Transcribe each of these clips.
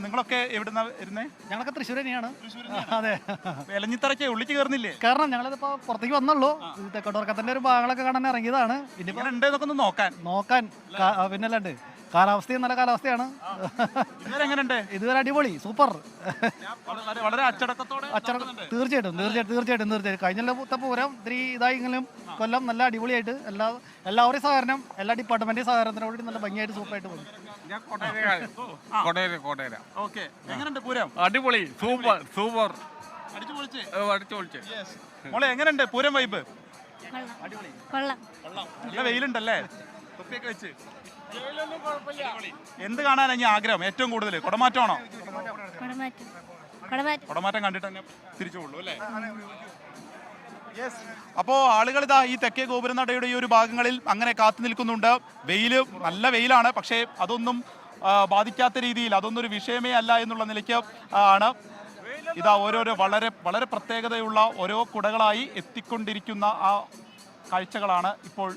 നിങ്ങളൊക്കെ എവിടുന്നാ വരുന്നേ? ഞങ്ങളൊക്കെ തൃശ്ശൂർ തന്നെയാണ്. അതെ, എലഞ്ഞിത്തറയ്ക്ക് ഉള്ളിക്ക് കയറുന്നില്ലേ? കാരണം ഞങ്ങളിതിപ്പോ പുറത്തേക്ക് വന്നുള്ളൂ. തെക്കോട്ടോർക്കത്തിന്റെ ഒരു ഭാഗങ്ങളൊക്കെ കാണാൻ ഇറങ്ങിയതാണ്. ഇനിയിപ്പോ ഉണ്ടെന്നൊക്കെ ഒന്ന് നോക്കാൻ പിന്നല്ലാണ്ട് കാലാവസ്ഥയും നല്ല കാലാവസ്ഥയാണ്. ഇതുവരെ എങ്ങനെയുണ്ട്? ഇതുവരെ അടിപൊളി, സൂപ്പർ. വളരെ അച്ചടക്കത്തോടെ തീർച്ചയായിട്ടും കഴിഞ്ഞ പൂരം ഇത്തിരി ഇതായെങ്കിലും കൊല്ലം നല്ല അടിപൊളിയായിട്ട് എല്ലാവരുടെയും സഹകരണം, എല്ലാ ഡിപ്പാർട്ട്മെന്റിന്റെ സഹകരണത്തിനോട് നല്ല ഭംഗിയായിട്ട് സൂപ്പറായിട്ട് പോകും. എങ്ങനെയുണ്ട് പൂരം? അടിപൊളി, സൂപ്പർ. അടിച്ചുപൊളിച്ച്. മോളെ എങ്ങനെയുണ്ട് പൂരം വൈബ്? നല്ല വെയിലുണ്ടല്ലേ? തൊപ്പിയൊക്കെ വെച്ച് എന്ത് കാണാനാ ഇനി ആഗ്രഹം ഏറ്റവും കൂടുതൽ? കുടമാറ്റമാണോ? കുടമാറ്റം കണ്ടിട്ട് തന്നെ തിരിച്ചു കൊള്ളു അല്ലേ? അപ്പോൾ ആളുകൾ ഇതാ ഈ തെക്കേ ഗോപുരനടയുടെ ഈ ഒരു ഭാഗങ്ങളിൽ അങ്ങനെ കാത്തു നിൽക്കുന്നുണ്ട്. നല്ല വെയിലാണ്, പക്ഷേ അതൊന്നും ബാധിക്കാത്ത രീതിയിൽ, അതൊന്നും ഒരു വിഷയമേ അല്ല എന്നുള്ള നിലയ്ക്ക് ആണ് ഇതാ ഓരോരോ വളരെ വളരെ പ്രത്യേകതയുള്ള ഓരോ കുടകളായി എത്തിക്കൊണ്ടിരിക്കുന്ന ആ കാഴ്ചകളാണ് ഇപ്പോൾ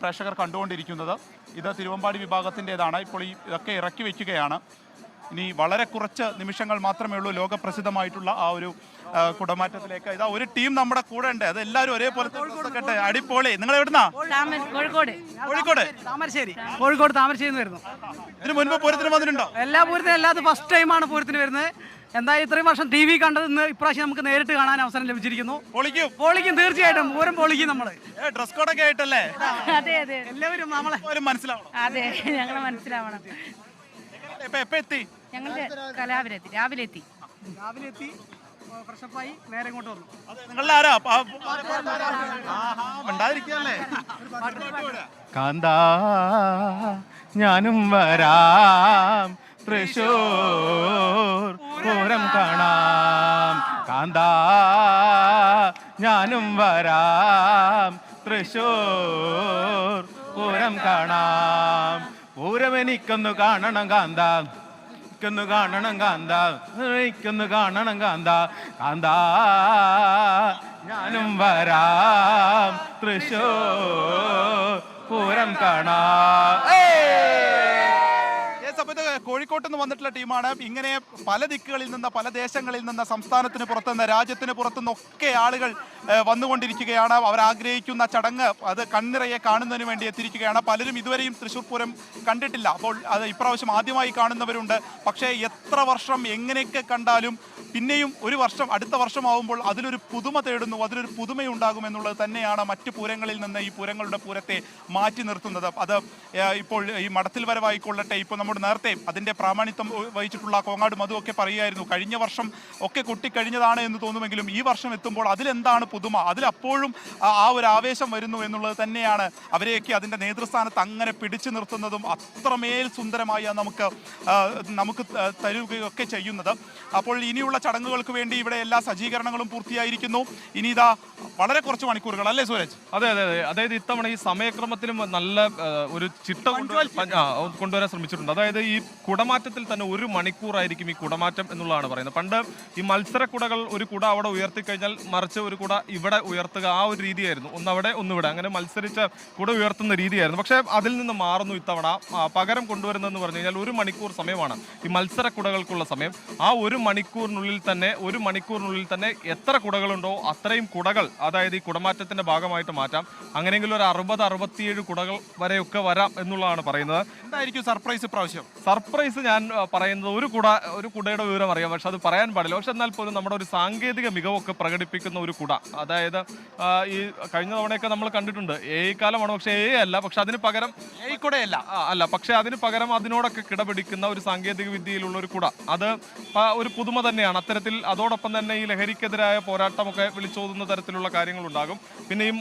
പ്രേക്ഷകർ കണ്ടുകൊണ്ടിരിക്കുന്നത്. ഇത് തിരുവമ്പാടി വിഭാഗത്തിൻ്റെതാണ്. ഇപ്പോൾ ഇതൊക്കെ ഇറക്കി വയ്ക്കുകയാണ്. ഇനി വളരെ കുറച്ച് നിമിഷങ്ങൾ മാത്രമേ ഉള്ളൂ ലോകപ്രസിദ്ധമായിട്ടുള്ള ആ ഒരു കുടമാറ്റത്തിലേക്ക്. ഇതാ ഒരു ടീം നമ്മുടെ കൂടെ ഉണ്ട്. അത് എല്ലാവരും ഒരേപോലത്തെ അടിപൊളി. നിങ്ങൾ എവിടുന്നാ? കോഴിക്കോട് താമരശ്ശേരി വരുന്നു. ഇതിന് മുൻപ് പൂരത്തിന് വന്നിട്ടുണ്ടോ? എല്ലാ പൂരത്തിനും അല്ലാതെ ഫസ്റ്റ് ടൈമാണ് പൂരത്തിന് വരുന്നത്. എന്തായാലും ഇത്രയും വർഷം ടി വി കണ്ടത് ഇന്ന് ഇപ്രാവശ്യം നമുക്ക് നേരിട്ട് കാണാൻ അവസരം ലഭിച്ചിരിക്കുന്നു. പൊളിക്കും, തീർച്ചയായിട്ടും പൂരം പൊളിക്കും. നമ്മള് ഡ്രസ് കോഡൊക്കെ ആയിട്ടല്ലേ? അതെ അതെ, എല്ലാവരും നമ്മളെ മനസ്സിലാവണം. അതെ, ഞങ്ങൾ മനസ്സിലാവണം. എപ്പോ എത്തി? ഞങ്ങൾ രാവിലെ എത്തി. ഫ്രഷപ്പായി നേരെ ഇങ്ങോട്ട് വന്നു. നിങ്ങളുടെ ആരാ ഉണ്ടാതിരിക്കല്ലേ? കാന്താ ഞാനും വരാം തൃശൂർ പൂരം കാണാം. കാന്താ ഞാനും വരാം തൃശൂർ പൂരം കാണാം. പൂരം എനിക്കൊന്നു കാണണം കാന്താ, കാണണം കാന്താ, എനിക്കൊന്നു കാണണം കാന്താ. കാന്താ ഞാനും വരാം തൃശൂർ പൂരം കാണാം. കോഴിക്കോട്ട് നിന്ന് വന്നിട്ടുള്ള ടീമാണ്. ഇങ്ങനെ പല ദിക്കുകളിൽ നിന്ന്, പല ദേശങ്ങളിൽ നിന്ന്, സംസ്ഥാനത്തിന് പുറത്തുനിന്ന്, രാജ്യത്തിന് പുറത്തുനിന്നൊക്കെ ആളുകൾ വന്നുകൊണ്ടിരിക്കുകയാണ്. അവർ ആഗ്രഹിക്കുന്ന ചടങ്ങ് അത് കണ്ണിറയെ കാണുന്നതിന് വേണ്ടി എത്തിയിരിക്കുകയാണ്. പലരും ഇതുവരെയും തൃശ്ശൂർ പൂരം കണ്ടിട്ടില്ല. അപ്പോൾ അത് ഇപ്രാവശ്യം ആദ്യമായി കാണുന്നവരുണ്ട്. പക്ഷേ എത്ര വർഷം എങ്ങനെയൊക്കെ കണ്ടാലും പിന്നെയും ഒരു വർഷം, അടുത്ത വർഷമാവുമ്പോൾ അതിലൊരു പുതുമ തേടുന്നു, അതിലൊരു പുതുമയുണ്ടാകും എന്നുള്ളത് തന്നെയാണ് മറ്റ് പൂരങ്ങളിൽ നിന്ന് ഈ പൂരങ്ങളുടെ പൂരത്തെ മാറ്റി നിർത്തുന്നത്. അത് ഇപ്പോൾ ഈ മടത്തിൽ വരവായിക്കൊള്ളട്ടെ, ഇപ്പോൾ നമ്മുടെ നേരത്തെ അതിൻ്റെ പ്രാമാണിത്വം വഹിച്ചിട്ടുള്ള കോങ്ങാട് മധു ഒക്കെ പറയുമായിരുന്നു, കഴിഞ്ഞ വർഷം ഒക്കെ കൊട്ടിക്കഴിഞ്ഞതാണ് എന്ന് തോന്നുമെങ്കിലും ഈ വർഷം എത്തുമ്പോൾ അതിലെന്താണ് പുതുമ, അതിലപ്പോഴും ആ ഒരു ആവേശം വരുന്നു എന്നുള്ളത് തന്നെയാണ് അവരെയൊക്കെ അതിൻ്റെ നേതൃസ്ഥാനത്ത് അങ്ങനെ പിടിച്ചു നിർത്തുന്നതും അത്രമേൽ സുന്ദരമായി നമുക്ക് തരുകയൊക്കെ ചെയ്യുന്നത്. അപ്പോൾ ഇനിയുള്ള ചടങ്ങുകൾക്ക് വേണ്ടി ഇവിടെ എല്ലാ സജ്ജീകരണങ്ങളും പൂർത്തിയായിരിക്കുന്നു. ഇനി ഇതാ വളരെ കുറച്ച് മണിക്കൂറുകൾ അല്ലേ സൂരജ്? അതെ, അതായത് ഇത്തവണ ഈ സമയക്രമത്തിലും നല്ല ഒരു ചിട്ട കൊണ്ടുവരാൻ ശ്രമിച്ചിട്ടുണ്ട്. അതായത് ഈ കുടമാറ്റത്തിൽ തന്നെ 1 മണിക്കൂറായിരിക്കും ഈ കുടമാറ്റം എന്നുള്ളതാണ് പറയുന്നത്. പണ്ട് ഈ മത്സരക്കുടകൾ ഒരു കുട അവിടെ ഉയർത്തിക്കഴിഞ്ഞാൽ മറിച്ച് ഒരു കുട ഇവിടെ ഉയർത്തുക, ആ ഒരു രീതിയായിരുന്നു. ഒന്നവിടെ ഒന്നിവിടെ, അങ്ങനെ മത്സരിച്ച് കുട ഉയർത്തുന്ന രീതിയായിരുന്നു. പക്ഷേ അതിൽ നിന്ന് മാറുന്നു ഇത്തവണ. പകരം കൊണ്ടുവരുന്നതെന്ന് പറഞ്ഞു കഴിഞ്ഞാൽ 1 മണിക്കൂർ സമയമാണ് ഈ മത്സരക്കുടകൾക്കുള്ള സമയം. ആ 1 മണിക്കൂറിനുള്ളിൽ തന്നെ എത്ര കുടകളുണ്ടോ അത്രയും കുടകൾ, അതായത് ഈ കുടമാറ്റത്തിന്റെ ഭാഗമായിട്ട് മാറ്റാം. അങ്ങനെയെങ്കിൽ ഒരു 60-67 കുടകൾ വരെയൊക്കെ വരാം എന്നുള്ളതാണ് പറയുന്നത്. എന്തായിരിക്കും സർപ്രൈസ് ഇപ്രാവശ്യം? സർപ്രൈസ് ഞാൻ പറയുന്നത് ഒരു കുടയുടെ വിവരം അറിയാം, പക്ഷെ അത് പറയാൻ പാടില്ല. പക്ഷെ എന്നാൽ പോലും നമ്മുടെ ഒരു സാങ്കേതിക മികവൊക്കെ പ്രകടിപ്പിക്കുന്ന ഒരു കുട. അതായത് ഈ കഴിഞ്ഞ തവണയൊക്കെ നമ്മൾ കണ്ടിട്ടുണ്ട് കാലമാണ്, പക്ഷേ അല്ല, പക്ഷെ അതിന് പകരം കുടയല്ല അല്ല, പക്ഷെ അതിന് പകരം അതിനോടൊക്കെ കിടപിടിക്കുന്ന ഒരു സാങ്കേതിക വിദ്യയിലുള്ള ഒരു കുട. അത് ഒരു പുതുമ തന്നെയാണ്. അത്തരത്തിൽ അതോടൊപ്പം തന്നെ ഈ ലഹരിക്കെതിരായ പോരാട്ടമൊക്കെ വിളിച്ചോതുന്ന തരത്തിലുള്ള കാര്യങ്ങളുണ്ടാകും. പിന്നെയും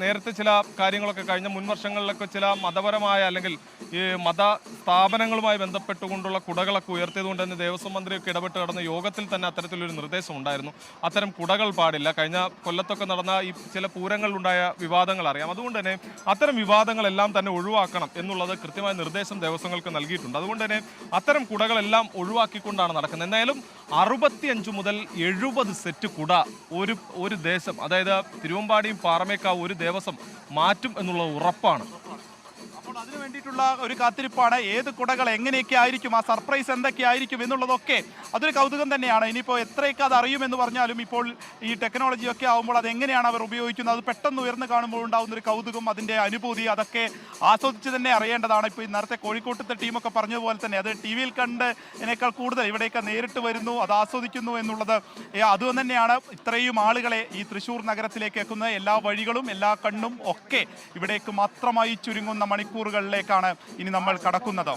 നേരത്തെ ചില കാര്യങ്ങളൊക്കെ കഴിഞ്ഞ മുൻ വർഷങ്ങളിലൊക്കെ ചില മതപരമായ അല്ലെങ്കിൽ ഈ മത സ്ഥാപനങ്ങളുമായി ബന്ധപ്പെട്ടുകൊണ്ടുള്ള കുടകളൊക്കെ ഉയർത്തിയതുകൊണ്ട് തന്നെ ദേവസ്വം മന്ത്രിയൊക്കെ ഇടപെട്ട് കടന്ന യോഗത്തിൽ തന്നെ അത്തരത്തിലൊരു നിർദ്ദേശം ഉണ്ടായിരുന്നു. അത്തരം കുടകൾ പാടില്ല. കഴിഞ്ഞ കൊല്ലത്തൊക്കെ നടന്ന ഈ ചില പൂരങ്ങളിലുണ്ടായ വിവാദങ്ങൾ അറിയാം. അതുകൊണ്ട് തന്നെ അത്തരം വിവാദങ്ങളെല്ലാം തന്നെ ഒഴിവാക്കണം എന്നുള്ളത് കൃത്യമായ നിർദ്ദേശം ദേവസ്വങ്ങൾക്ക് നൽകിയിട്ടുണ്ട്. അതുകൊണ്ട് തന്നെ അത്തരം കുടകളെല്ലാം ഒഴിവാക്കിക്കൊണ്ടാണ് നടക്കുന്നത്. എന്തായാലും 65 മുതൽ 70 സെറ്റ് കുട ഒരു ദേശം, അതായത് തിരുവമ്പാടിയും പാറമേക്കാവ് ഒരു ദേവസ്വം മാറ്റും എന്നുള്ളത് ഉറപ്പാണ്. അപ്പോൾ അപ്പോൾ അതിനു വേണ്ടിയിട്ടുള്ള ഒരു കാത്തിരിപ്പാണ്. ഏത് കുടകൾ എങ്ങനെയൊക്കെ ആയിരിക്കും, ആ സർപ്രൈസ് എന്തൊക്കെ ആയിരിക്കും എന്നുള്ളതൊക്കെ അതൊരു കൗതുകം തന്നെയാണ്. ഇനിയിപ്പോൾ എത്രയൊക്കെ അത് അറിയുമെന്ന് പറഞ്ഞാലും ഇപ്പോൾ ഈ ടെക്നോളജി ഒക്കെ ആകുമ്പോൾ അതെങ്ങനെയാണ് അവർ ഉപയോഗിക്കുന്നത്, അത് പെട്ടെന്ന് ഉയർന്നു കാണുമ്പോൾ ഉണ്ടാകുന്ന ഒരു കൗതുകം, അതിൻ്റെ അനുഭൂതി, അതൊക്കെ ആസ്വദിച്ച് തന്നെ അറിയേണ്ടതാണ്. ഇപ്പോൾ ഈ നേരത്തെ കോഴിക്കോട്ടത്തെ ടീമൊക്കെ പറഞ്ഞതുപോലെ തന്നെ അത് ടി വിയിൽ കണ്ടതിനേക്കാൾ കൂടുതൽ ഇവിടേക്ക് നേരിട്ട് വരുന്നു, അത് ആസ്വദിക്കുന്നു എന്നുള്ളത് അതുകൊണ്ട് തന്നെയാണ് ഇത്രയും ആളുകളെ ഈ തൃശ്ശൂർ നഗരത്തിലേക്ക് എത്തുന്നത്. എല്ലാ വഴികളും എല്ലാ കണ്ണും ഒക്കെ ഇവിടേക്ക് മാത്രമായി ചുരുങ്ങുന്ന മണിക്കൂറുകളിലേക്കാണ് ഇനി നമ്മൾ കടക്കുന്നത്.